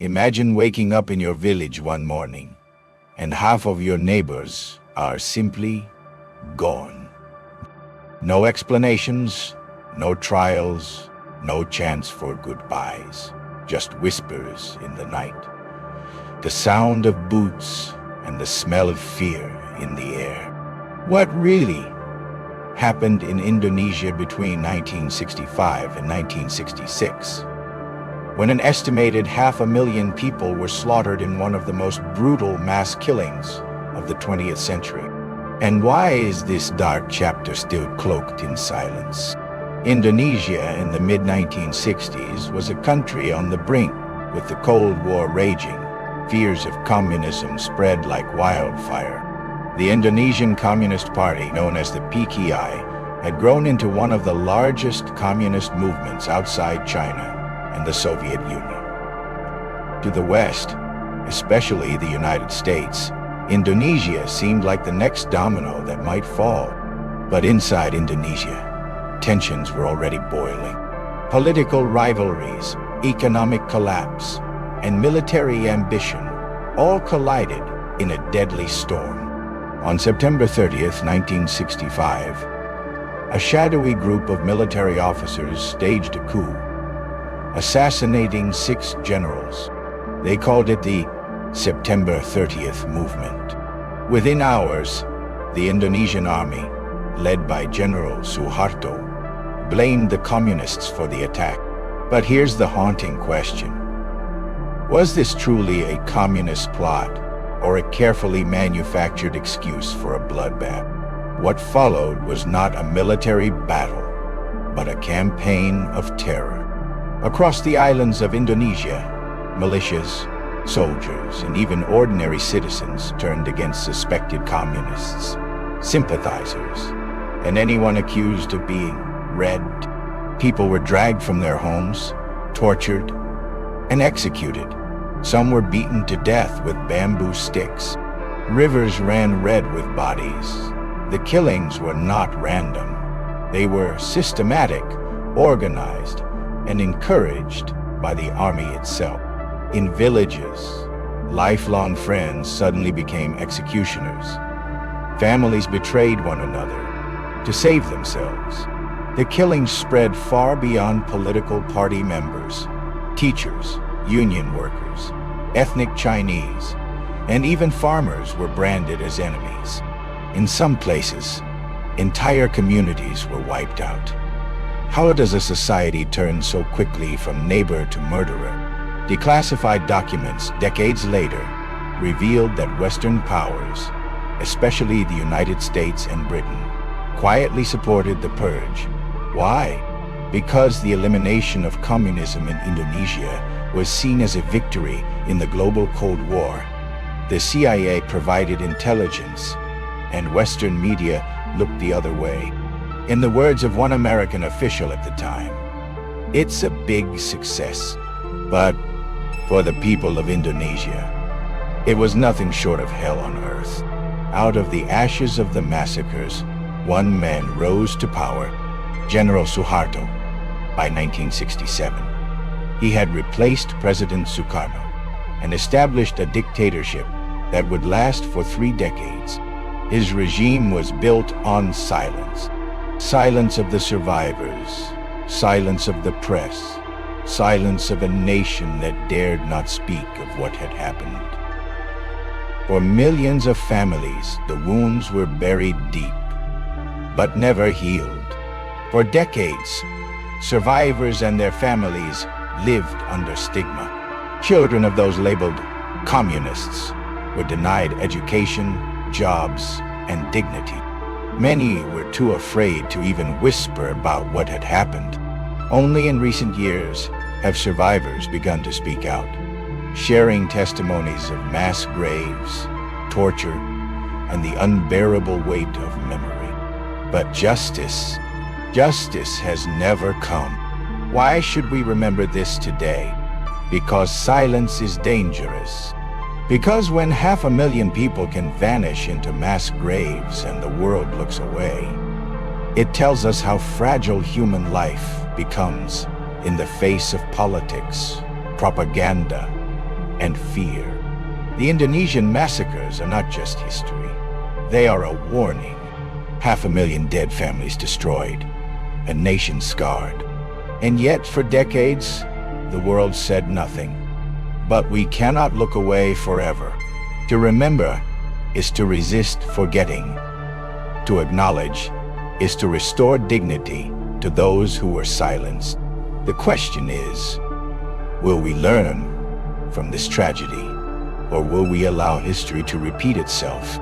Imagine waking up in your village one morning, and half of your neighbors are simply gone. No explanations, no trials, no chance for goodbyes, just whispers in the night. The sound of boots and the smell of fear in the air. What really happened in Indonesia between 1965 and 1966? When an estimated 500,000 people were slaughtered in one of the most brutal mass killings of the 20th century. And why is this dark chapter still cloaked in silence? Indonesia in the mid-1960s was a country on the brink with the Cold War raging. Fears of communism spread like wildfire. The Indonesian Communist Party, known as the PKI, had grown into one of the largest communist movements outside China and the Soviet Union. To the West, especially the United States, Indonesia seemed like the next domino that might fall. But inside Indonesia, tensions were already boiling. Political rivalries, economic collapse, and military ambition all collided in a deadly storm. On September 30th, 1965, a shadowy group of military officers staged a coup, assassinating 6 generals. They called it the September 30th movement. Within hours, the Indonesian army, led by General Suharto, blamed the communists for the attack. But here's the haunting question. Was this truly a communist plot or a carefully manufactured excuse for a bloodbath? What followed was not a military battle, but a campaign of terror. Across the islands of Indonesia, militias, soldiers, and even ordinary citizens turned against suspected communists, sympathizers, and anyone accused of being red. People were dragged from their homes, tortured, and executed. Some were beaten to death with bamboo sticks. Rivers ran red with bodies. The killings were not random. They were systematic, organized, and encouraged by the army itself. In villages, lifelong friends suddenly became executioners. Families betrayed one another to save themselves. The killings spread far beyond political party members. Teachers, union workers, ethnic Chinese, and even farmers were branded as enemies. In some places, entire communities were wiped out. How does a society turn so quickly from neighbor to murderer? Declassified documents decades later revealed that Western powers, especially the United States and Britain, quietly supported the purge. Why? Because the elimination of communism in Indonesia was seen as a victory in the global Cold War. The CIA provided intelligence, and Western media looked the other way. In the words of one American official at the time, "It's a big success." But for the people of Indonesia, it was nothing short of hell on earth. Out of the ashes of the massacres, one man rose to power, General Suharto, by 1967. He had replaced President Sukarno and established a dictatorship that would last for 3 decades. His regime was built on silence. Silence of the survivors, silence of the press, silence of a nation that dared not speak of what had happened. For millions of families, the wounds were buried deep, but never healed. For decades, survivors and their families lived under stigma. Children of those labeled communists were denied education, jobs, and dignity. Many were too afraid to even whisper about what had happened. Only in recent years have survivors begun to speak out, sharing testimonies of mass graves, torture, and the unbearable weight of memory. But justice has never come. Why should we remember this today? Because silence is dangerous. Because when 500,000 people can vanish into mass graves and the world looks away, it tells us how fragile human life becomes in the face of politics, propaganda, and fear. The Indonesian massacres are not just history. They are a warning. 500,000 dead families destroyed, a nation scarred. And yet, for decades, the world said nothing. But we cannot look away forever. To remember is to resist forgetting. To acknowledge is to restore dignity to those who were silenced. The question is, will we learn from this tragedy, or will we allow history to repeat itself?